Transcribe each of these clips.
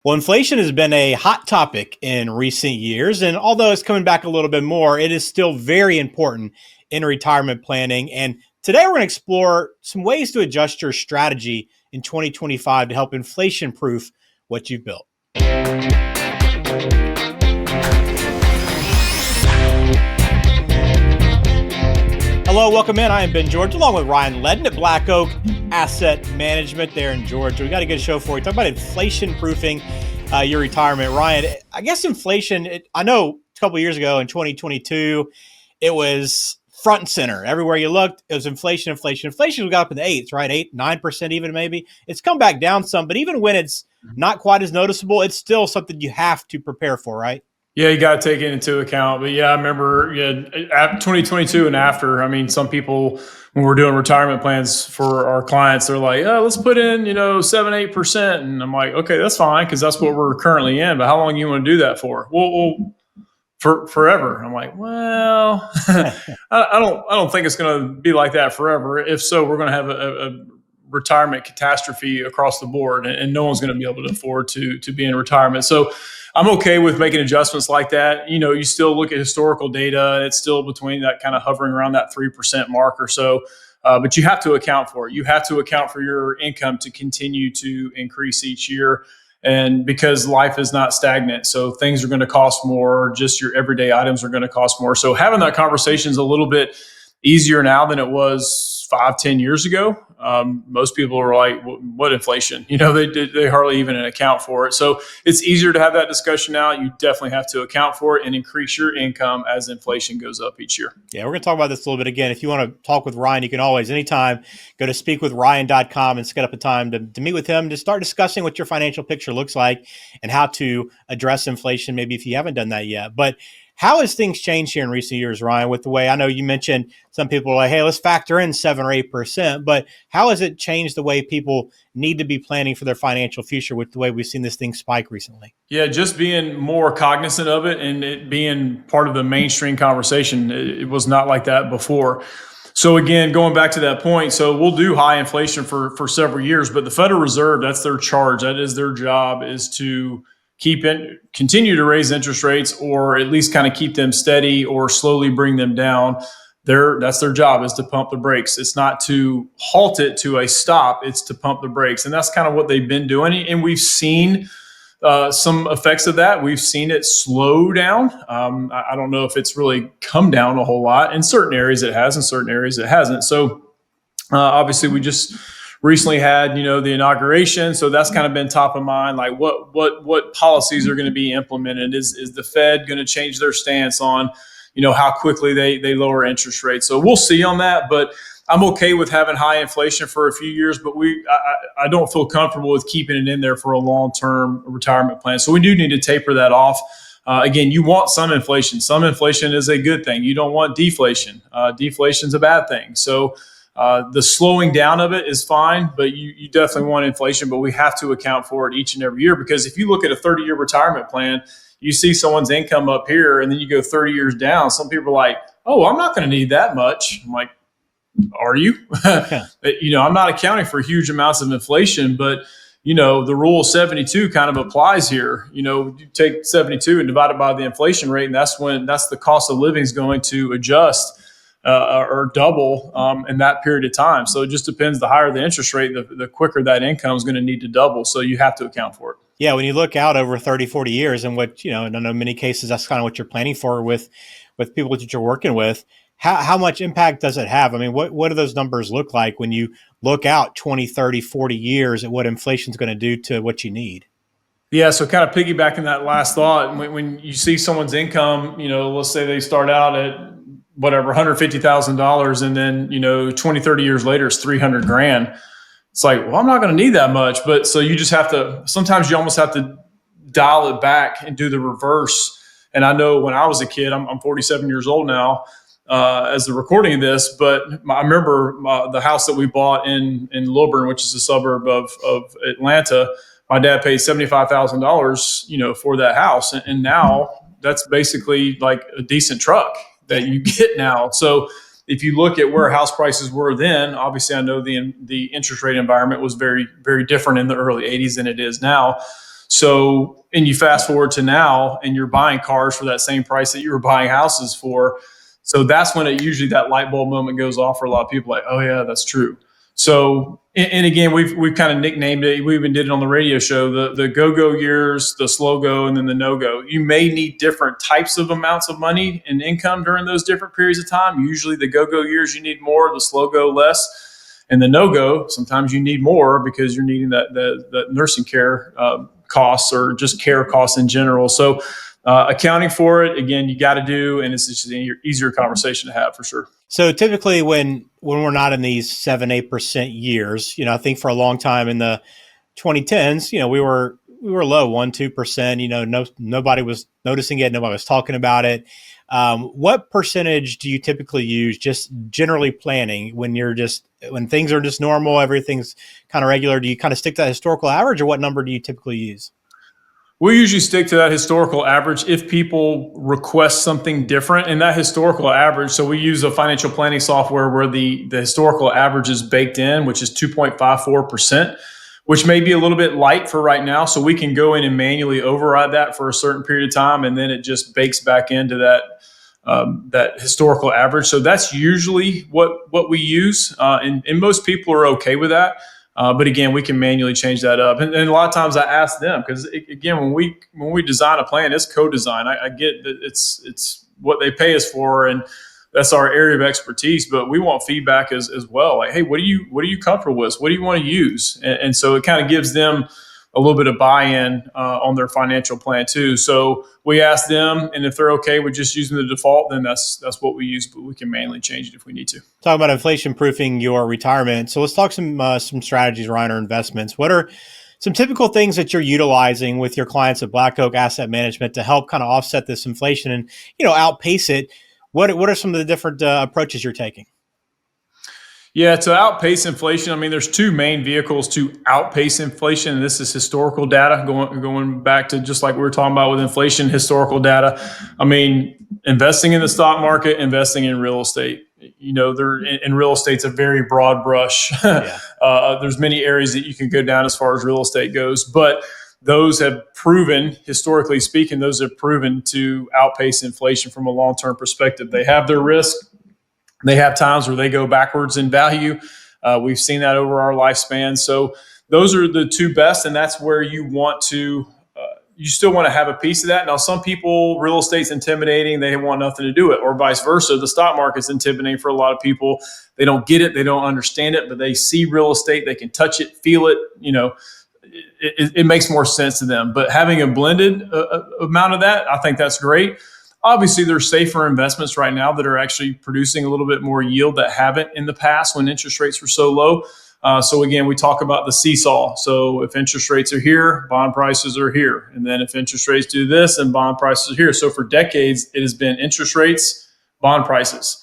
Well, inflation has been a hot topic in recent years. And although it's coming back a little bit more, it is still very important in retirement planning. And today we're going to explore some ways to adjust your strategy in 2025 to help inflation proof what you've built. Hello, welcome in. I am Ben George, along with Ryan Ledden at Black Oak Asset Management there in Georgia. We got a good show for you. Talk about inflation proofing your retirement. Ryan, I guess inflation, I know a couple of years ago in 2022, it was front and center. Everywhere you looked, it was inflation. Inflation got up in the eights, right? 8, 9% even maybe. It's come back down some, but even when it's not quite as noticeable, it's still something you have to prepare for, right? Yeah, you got to take it into account. But yeah, I remember 2022 and after. I mean, some people, when we're doing retirement plans for our clients, they're like, "Oh, let's put in 7, 8%," and I'm like, "Okay, that's fine because that's what we're currently in. But how long do you want to do that for?" Well, for forever. I'm like, well, I don't think it's going to be like that forever. If so, we're going to have a retirement catastrophe across the board, and no one's going to be able to afford to be in retirement. So I'm okay with making adjustments like that. You still look at historical data, and it's still between that kind of hovering around that 3% mark or so. But you have to account for it. You have to account for your income to continue to increase each year. And because life is not stagnant, so things are going to cost more. Just your everyday items are going to cost more. So having that conversation is a little bit easier now than it was 5, 10 years ago. Most people are like, what inflation? They hardly even account for it. So it's easier to have that discussion now. You definitely have to account for it and increase your income as inflation goes up each year. Yeah, we're going to talk about this a little bit again. If you want to talk with Ryan, you can always, anytime, go to speakwithryan.com and set up a time to meet with him to start discussing what your financial picture looks like and how to address inflation, maybe if you haven't done that yet. But how has things changed here in recent years, Ryan, with the way I know you mentioned some people are like, hey, let's factor in 7 or 8%. But how has it changed the way people need to be planning for their financial future with the way we've seen this thing spike recently? Yeah, just being more cognizant of it and it being part of the mainstream conversation. It was not like that before. So again, going back to that point, so we'll do high inflation for several years, but the Federal Reserve, that's their charge. That is their job, is to continue to raise interest rates, or at least kind of keep them steady or slowly bring them down. That's their job, is to pump the brakes. It's not to halt it to a stop. It's to pump the brakes. And that's kind of what they've been doing. And we've seen some effects of that. We've seen it slow down. I don't know if it's really come down a whole lot. In certain areas it has, in certain areas it hasn't. So obviously we just recently had, the inauguration. So that's kind of been top of mind. Like what policies are going to be implemented? Is the Fed going to change their stance on, how quickly they lower interest rates? So we'll see on that, but I'm okay with having high inflation for a few years, but I don't feel comfortable with keeping it in there for a long-term retirement plan. So we do need to taper that off. Again, you want some inflation. Some inflation is a good thing. You don't want deflation. Deflation is a bad thing. So the slowing down of it is fine, but you definitely want inflation, but we have to account for it each and every year. Because if you look at a 30-year retirement plan, you see someone's income up here and then you go 30 years down. Some people are like, oh, I'm not going to need that much. I'm like, are you? I'm not accounting for huge amounts of inflation, but the rule of 72 kind of applies here. You take 72 and divide it by the inflation rate, and that's the cost of living is going to adjust or double in that period of time. So it just depends. The higher the interest rate, the quicker that income is going to need to double. So you have to account for it. Yeah, when you look out over 30, 40 years, and what, and I know in many cases that's kind of what you're planning for with people that you're working with, how much impact does it have? I mean, what do those numbers look like when you look out 20, 30, 40 years at what inflation is going to do to what you need? Yeah, so kind of piggybacking that last thought, when you see someone's income, let's say they start out at whatever, $150,000, and then, 20, 30 years later, it's 300 grand. It's like, well, I'm not going to need that much. But so you just have to, sometimes you almost have to dial it back and do the reverse. And I know when I was a kid, I'm 47 years old now, as the recording of this, but I remember the house that we bought in Lilburn, which is a suburb of Atlanta. My dad paid $75,000, for that house. And now that's basically like a decent truck that you get now. So if you look at where house prices were then, obviously I know the interest rate environment was very, very different in the early 80s than it is now. So, and you fast forward to now and you're buying cars for that same price that you were buying houses for. So that's when it usually that light bulb moment goes off for a lot of people, like, oh yeah, that's true. So, and again, we've kind of nicknamed it. We even did it on the radio show: the go years, the slow go, and then the no go. You may need different types of amounts of money and income during those different periods of time. Usually, the go years you need more, the slow go less, and the no go sometimes you need more because you're needing that nursing care costs or just care costs in general. So, accounting for it, again, you got to do, and it's just an easier conversation to have for sure. So typically when we're not in these 7-8% years, I think for a long time in the 2010s, we were low 1-2%. Nobody was noticing it, nobody was talking about it. What percentage do you typically use, just generally planning, when things are just normal, everything's kind of regular? Do you kind of stick to that historical average, or what number do you typically use? We usually stick to that historical average if people request something different. And that historical average, so we use a financial planning software where the historical average is baked in, which is 2.54%, which may be a little bit light for right now. So we can go in and manually override that for a certain period of time, and then it just bakes back into that historical average. So that's usually what we use, and most people are okay with that. But again, we can manually change that up, and a lot of times I ask them, because again, when we design a plan, it's co-design. I get that it's what they pay us for, and that's our area of expertise. But we want feedback as well. Like, hey, what are you comfortable with? What do you want to use? And so it kind of gives them a little bit of buy-in on their financial plan too. So we ask them, and if they're okay with just using the default, then that's what we use. But we can manually change it if we need to. Talk about inflation proofing your retirement. So let's talk some strategies, Ryan, or investments. What are some typical things that you're utilizing with your clients at Black Oak Asset Management to help kind of offset this inflation and outpace it? What are some of the different approaches you're taking? Yeah, to outpace inflation, I mean, there's two main vehicles to outpace inflation, and this is historical data, going back to just like we were talking about with inflation, historical data. I mean, investing in the stock market, investing in real estate. In real estate's a very broad brush. Yeah. There's many areas that you can go down as far as real estate goes, but those have proven, historically speaking, to outpace inflation from a long-term perspective. They have their risk. They have times where they go backwards in value. We've seen that over our lifespan. So those are the two best, and that's where you still want to have a piece of that. Now, some people, real estate's intimidating. They want nothing to do with it, or vice versa. The stock market's intimidating for a lot of people. They don't get it. They don't understand it, but they see real estate. They can touch it, feel it. It makes more sense to them. But having a blended amount of that, I think that's great. Obviously, there's safer investments right now that are actually producing a little bit more yield that haven't in the past when interest rates were so low. So again, we talk about the seesaw. So if interest rates are here, bond prices are here. And then if interest rates do this, and bond prices are here. So for decades, it has been interest rates, bond prices.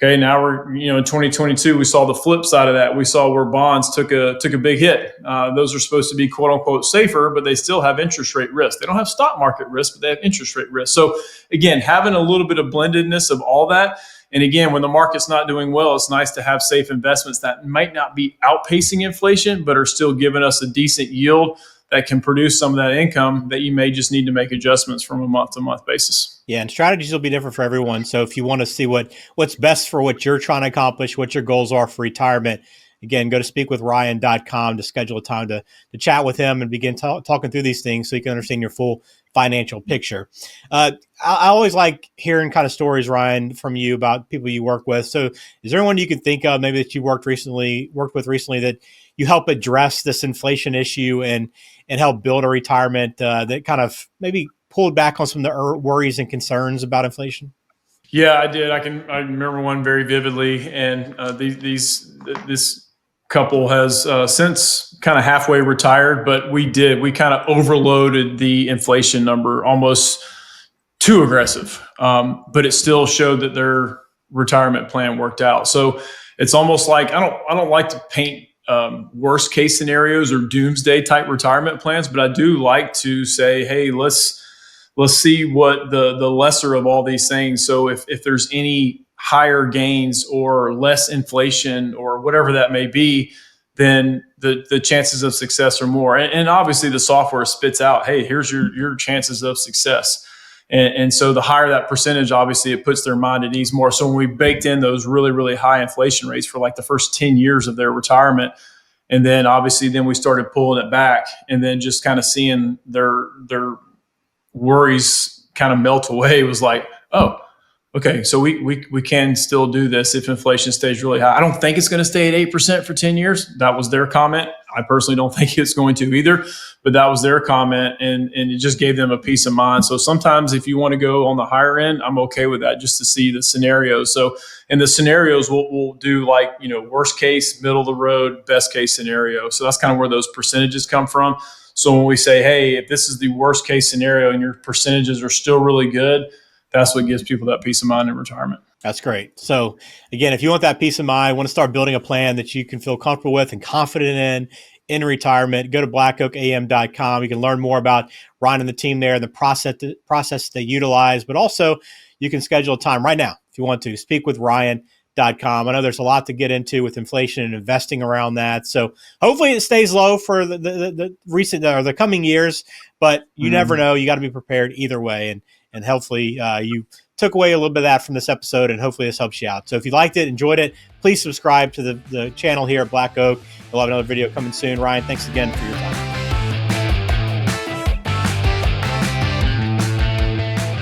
Okay, now we're in 2022, we saw the flip side of that. We saw where bonds took a big hit. Those are supposed to be quote unquote safer, but they still have interest rate risk. They don't have stock market risk, but they have interest rate risk. So again, having a little bit of blendedness of all that. And again, when the market's not doing well, it's nice to have safe investments that might not be outpacing inflation, but are still giving us a decent yield that can produce some of that income that you may just need to make adjustments from a month-to-month basis. Yeah, and strategies will be different for everyone. So if you want to see what's best for what you're trying to accomplish, what your goals are for retirement, again, go to speakwithryan.com to schedule a time to chat with him and begin talking through these things so you can understand your full financial picture. I always like hearing kind of stories, Ryan, from you about people you work with. So is there anyone you can think of maybe that you worked with recently that you help address this inflation issue and help build a retirement that kind of maybe pulled back on some of the worries and concerns about inflation? Yeah, I did. I remember one very vividly, and this couple has since kind of halfway retired, but we kind of overloaded the inflation number almost too aggressive, but it still showed that their retirement plan worked out. So it's almost like I don't like to paint worst case scenarios or doomsday type retirement plans, but I do like to say, hey, let's see what the lesser of all these things. So if there's any higher gains or less inflation or whatever that may be, then the chances of success are more. And obviously the software spits out, hey, here's your chances of success. And so the higher that percentage, obviously it puts their mind at ease more. So when we baked in those really, really high inflation rates for like the first 10 years of their retirement, and then obviously then we started pulling it back and then just kind of seeing their worries kind of melt away, it was like, oh, okay, so we can still do this if inflation stays really high. I don't think it's going to stay at 8% for 10 years. That was their comment. I personally don't think it's going to either, but that was their comment, and it just gave them a peace of mind. So sometimes if you want to go on the higher end, I'm okay with that just to see the scenarios. So in the scenarios, we'll do like, worst case, middle of the road, best case scenario. So that's kind of where those percentages come from. So when we say, hey, if this is the worst case scenario and your percentages are still really good, that's what gives people that peace of mind in retirement. That's great. So again, if you want that peace of mind, want to start building a plan that you can feel comfortable with and confident in retirement, go to blackoakam.com. You can learn more about Ryan and the team there, the process they utilize, but also you can schedule a time right now if you want to speak with Ryan.com. I know there's a lot to get into with inflation and investing around that. So hopefully it stays low for the recent or the coming years, but you never know. You got to be prepared either way. And hopefully you took away a little bit of that from this episode, and hopefully this helps you out. So if you liked it, enjoyed it, please subscribe to the channel here at Black Oak. We'll have another video coming soon. Ryan, thanks again for your time.